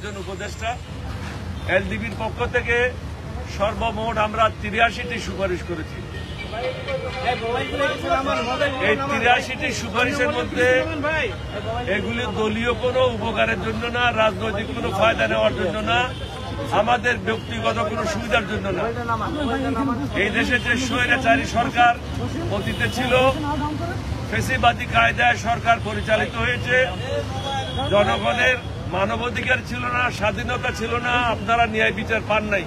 একজন উপদেষ্টা। এলডিবির পক্ষ থেকে সর্বমোট আমরা ৮৩টি সুপারিশ করেছি। এই ৮৩টি সুপারিশের মধ্যে এগুলি দলীয় কোনো উপকারের জন্য না, রাজনৈতিক কোনো ফায়দা নেওয়ার জন্য না, আমাদের ব্যক্তিগত কোনো সুবিধার জন্য না। এই দেশে যে স্বৈরাচারী সরকার অতীতে ছিল, ফ্যাসিবাদী কায়দায় সরকার পরিচালিত হয়েছে, জনগণের মানবাধিকার ছিল না, স্বাধীনতা ছিল না, আপনারা ন্যায় বিচার পান নাই,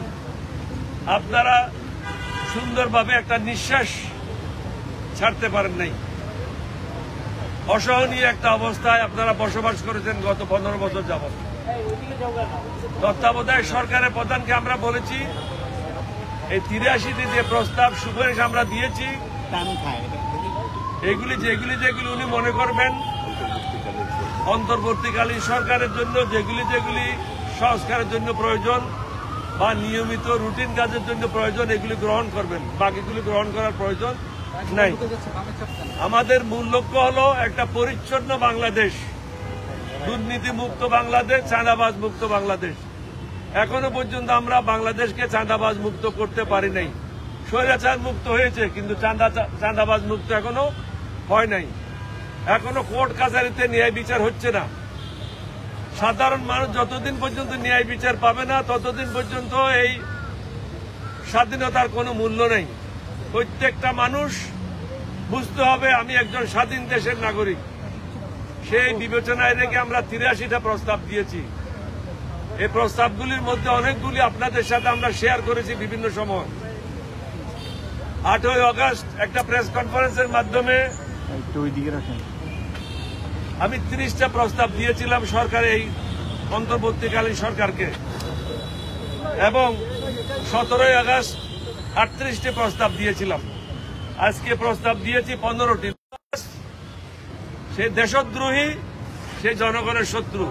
আপনারা সুন্দরভাবে একটা নিঃশ্বাস ছাড়তে পারেন নাই, অসহনীয় একটা অবস্থায় আপনারা বসবাস করেছেন গত 15 বছর যাবৎ। তত্ত্বাবধায়ক সরকারের প্রধানকে আমরা বলেছি এই ৮৩টি যে প্রস্তাব সুপারিশ আমরা দিয়েছি, এগুলি যেগুলি উনি মনে করবেন অন্তর্বর্তীকালীন সরকারের জন্য, যেগুলি সংস্কারের জন্য প্রয়োজন বা নিয়মিত রুটিন কাজের জন্য প্রয়োজন, এগুলি গ্রহণ করবেন, বাকিগুলি গ্রহণ করার প্রয়োজন নাই। আমাদের মূল লক্ষ্য হলো একটা পরিচ্ছন্ন বাংলাদেশ, দুর্নীতি মুক্ত বাংলাদেশ, চাঁদাবাজ মুক্ত বাংলাদেশ। এখনো পর্যন্ত আমরা বাংলাদেশকে চাঁদাবাজ মুক্ত করতে পারি নাই। স্বৈরাচার মুক্ত হয়েছে, কিন্তু চাঁদাবাজ মুক্ত এখনো হয় নাই। এখনো কোর্ট কাছারিতে ন্যায় বিচার হচ্ছে না। সাধারণ মানুষ যতদিন পর্যন্ত ন্যায় বিচার পাবে না, ততদিন পর্যন্ত এই স্বাধীনতার কোনো মূল্য নেই। প্রত্যেকটা মানুষ বুঝতে হবে আমি একজন স্বাধীন দেশের নাগরিক। সেই বিবেচনায় রেখে আমরা ৮৩টা প্রস্তাব দিয়েছি। এই প্রস্তাবগুলির মধ্যে অনেকগুলি আপনাদের সাথে আমরা শেয়ার করেছি বিভিন্ন সময়। 8ই আগস্ট একটা প্রেস কনফারেন্সের মাধ্যমে আমি 30টা প্রস্তাব দিয়েছিলাম সরকার, এই অন্তর্বর্তীকালীন সরকারকে, এবং 17ই আগস্ট 38টি প্রস্তাব দিয়েছিলাম। আজকে প্রস্তাব দিয়েছি 15টি। সে দেশদ্রোহী, সে জনগণের শত্রু,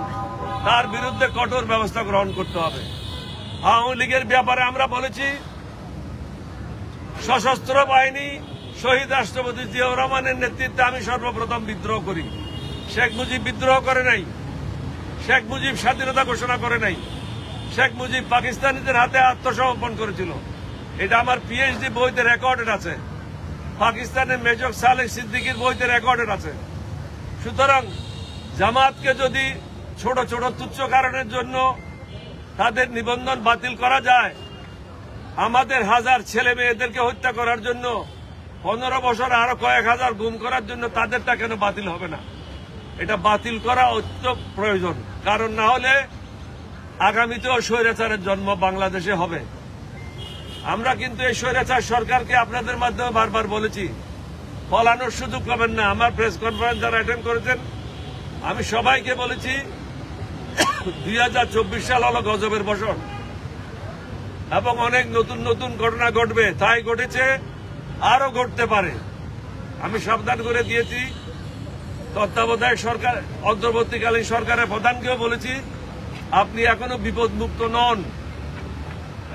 তার বিরুদ্ধে কঠোর ব্যবস্থা গ্রহণ করতে হবে। আওয়ামী লীগের ব্যাপারে আমরা বলেছি সশস্ত্র বাহিনী শহীদ রাষ্ট্রপতি জিয়াউর রহমানের নেতৃত্বে আমি সর্বপ্রথম বিদ্রোহ করি। শেখ মুজিব বিদ্রোহ করে নাই, শেখ মুজিব স্বাধীনতা ঘোষণা করে নাই, শেখ মুজিব পাকিস্তানিদের হাতে আত্মসমর্পণ করেছিল। এটা আমার পিএইচডি বইতে রেকর্ডেড আছে, পাকিস্তানের মেজর সালেহ সিদ্দিকীর বইতে রেকর্ডেড আছে। সুতরাং জামাতকে যদি ছোট ছোট তুচ্ছ কারণের জন্য তাদের নিবন্ধন বাতিল করা যায়, আমাদের হাজার ছেলে মেয়েদেরকে হত্যা করার জন্য, 15 বছর আরো কয়েক হাজার গুম করার জন্য তাদেরটা কেন বাতিল হবে না? এটা বাতিল করা অত্যন্ত প্রয়োজন, কারণ না হলে আগামীতেও স্বৈরাচারের জন্ম বাংলাদেশে হবে। আমরা কিন্তু এই স্বৈরাচার সরকারকে আপনাদের মাধ্যমে বারবার বলেছি, পলানোর সুযোগ পাবেন না। আমার প্রেস কনফারেন্স যারা অ্যাটেন্ড করেছেন, আমি সবাইকে বলেছি 2024 সাল হলো গজবের বছর এবং অনেক নতুন নতুন ঘটনা ঘটবে, তাই ঘটেছে, আরো ঘটতে পারে। আমি সাবধান করে দিয়েছি। তত্ত্বাবধায়ক সরকার, অন্তর্বর্তীকালীন সরকারের প্রধানকেও বলেছি আপনি এখনো বিপদ মুক্ত নন,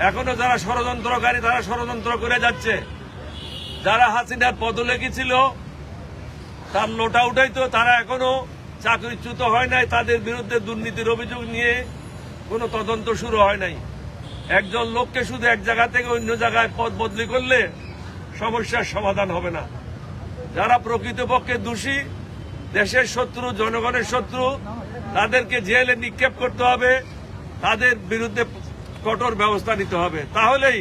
এখনো যারা ষড়যন্ত্রকারী তারা ষড়যন্ত্র করে যাচ্ছে। যারা হাসিনার পদলেখী ছিল তার লোটা উঠাইতো, তারা এখনো চাকরিচ্যুত হয় নাই, তাদের বিরুদ্ধে দুর্নীতির অভিযোগ নিয়ে কোনো তদন্ত শুরু হয় নাই। একজন লোককে শুধু এক জায়গা থেকে অন্য জায়গায় পদ বদলি করলে সমস্যার সমাধান হবে না। যারা প্রকৃতপক্ষে দোষী, দেশের শত্রু, জনগণের শত্রু, তাদেরকে জেলে নিক্ষেপ করতে হবে, তাদের বিরুদ্ধে কঠোর ব্যবস্থা নিতে হবে। তাহলেই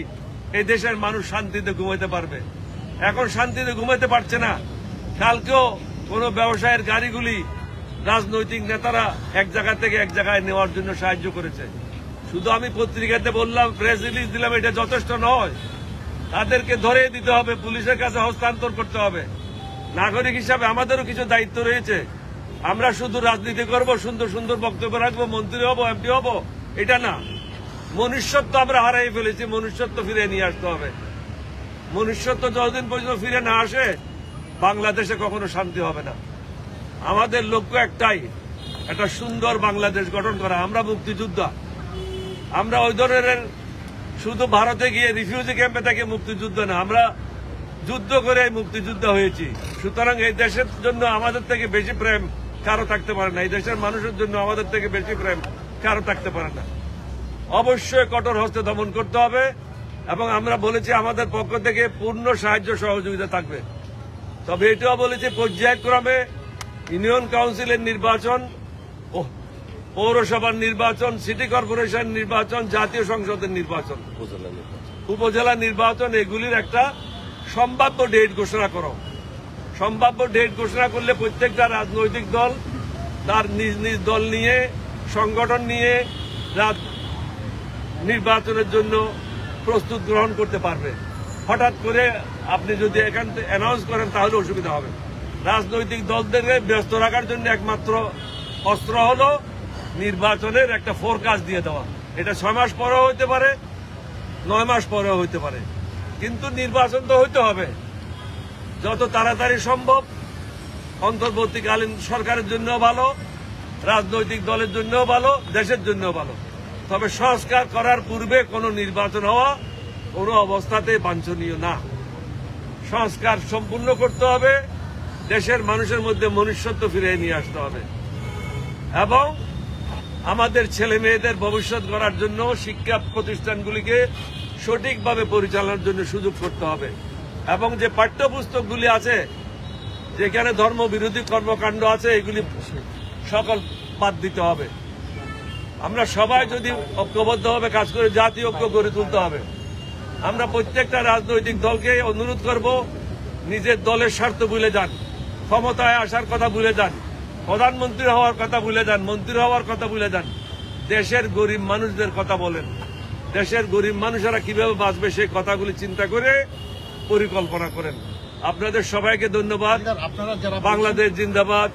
এই দেশের মানুষ শান্তিতে ঘুমাইতে পারবে। এখন শান্তিতে ঘুমাইতে পারছে না। কালকেও কোনো ব্যবসায়ের গাড়িগুলি রাজনৈতিক নেতারা এক জায়গা থেকে এক জায়গায় নেওয়ার জন্য সাহায্য করেছে। শুধু আমি পত্রিকাতে বললাম, প্রেস রিলিজ দিলাম, এটা যথেষ্ট নয়। তাদেরকে ধরে দিতে হবে, পুলিশের কাছে হস্তান্তর করতে হবে। নাগরিক হিসাবে আমাদেরও কিছু দায়িত্ব রয়েছে। আমরা শুধু রাজনীতি করব, সুন্দর সুন্দর বক্তব্য রাখবো, মন্ত্রী হব, এমপি হব, এটা না। মনুষ্যত্ব আমরা হারাই ফেলেছি, মনুষ্যত্ব ফিরে নিয়ে আসতে হবে। মনুষ্যত্ব যতদিন পর্যন্ত ফিরে না আসে, বাংলাদেশে কখনো শান্তি হবে না। আমাদের লক্ষ্য একটাই, একটা সুন্দর বাংলাদেশ গঠন করা। আমরা মুক্তিযোদ্ধা, আমরা ওই ধরনের শুধু ভারতে গিয়ে রিফিউজি ক্যাম্পে থেকে মুক্তিযুদ্ধ না, আমরা যুদ্ধ করে মুক্তিযোদ্ধা হয়েছি। সুতরাং এই দেশের জন্য আমাদের থেকে বেশি প্রেম কারো থাকতে পারে না, এই দেশের মানুষের জন্য আমাদের থেকে বেশি প্রেম কারো থাকতে পারে না। অবশ্যই কঠোর হস্তে দমন করতে হবে এবং আমরা বলেছি আমাদের পক্ষ থেকে পূর্ণ সাহায্য সহযোগিতা থাকবে। তবে এটাও বলেছি পর্যায়ক্রমে ইউনিয়ন কাউন্সিলের নির্বাচন, পৌরসভার নির্বাচন, সিটি কর্পোরেশন নির্বাচন, জাতীয় সংসদের নির্বাচন, উপজেলা নির্বাচন, এগুলির একটা সম্ভাব্য ডেট ঘোষণা করো। সম্ভাব্য ডেট ঘোষণা করলে প্রত্যেকটা রাজনৈতিক দল তার নিজ নিজ দল নিয়ে, সংগঠন নিয়ে নির্বাচনের জন্য প্রস্তুত গ্রহণ করতে পারবে। হঠাৎ করে আপনি যদি এখান থেকে অ্যানাউন্স করেন তাহলে অসুবিধা হবে। রাজনৈতিক দলদেরকে ব্যস্ত রাখার জন্য একমাত্র অস্ত্র হলো নির্বাচনের একটা ফোরকাস্ট দিয়ে দেওয়া। এটা 6 মাস পরেও হইতে পারে, 9 মাস পরেও হইতে পারে, কিন্তু নির্বাচন তো হইতে হবে যত তাড়াতাড়ি সম্ভব। অন্তর্বর্তীকালীন সরকারের জন্য ভালো, রাজনৈতিক দলের জন্য ভালো, দেশের জন্য ভালো। তবে সংস্কার করার পূর্বে কোনো নির্বাচন হওয়া কোনো অবস্থাতে বাঞ্ছনীয় না। সংস্কার সম্পূর্ণ করতে হবে, দেশের মানুষের মধ্যে মনুষ্যত্ব ফিরিয়ে নিয়ে আসতে হবে এবং আমাদের ছেলে মেয়েদের ভবিষ্যৎ গড়ার জন্য শিক্ষা প্রতিষ্ঠানগুলিকে সঠিকভাবে পরিচালনার জন্য সুযোগ করতে হবে এবং যে পাঠ্যপুস্তকগুলি আছে যেখানে ধর্মবিরোধী কর্মকাণ্ড আছে এগুলি সকল বাদ দিতে হবে। আমরা সবাই যদি ঐক্যবদ্ধভাবে কাজ করে জাতীয় ঐক্য গড়ে তুলতে হবে। আমরা প্রত্যেকটা রাজনৈতিক দলকে অনুরোধ করব, নিজের দলের স্বার্থ ভুলে যান, ক্ষমতায় আসার কথা ভুলে যান, প্রধানমন্ত্রী হওয়ার কথা ভুলে যান, মন্ত্রী হওয়ার কথা ভুলে যান। দেশের গরিব মানুষদের কথা বলেন, দেশের গরিব মানুষেরা কিভাবে বাঁচবে সেই কথাগুলি চিন্তা করে পরিকল্পনা করেন। আপনাদের সবাইকে ধন্যবাদ। বাংলাদেশ জিন্দাবাদ।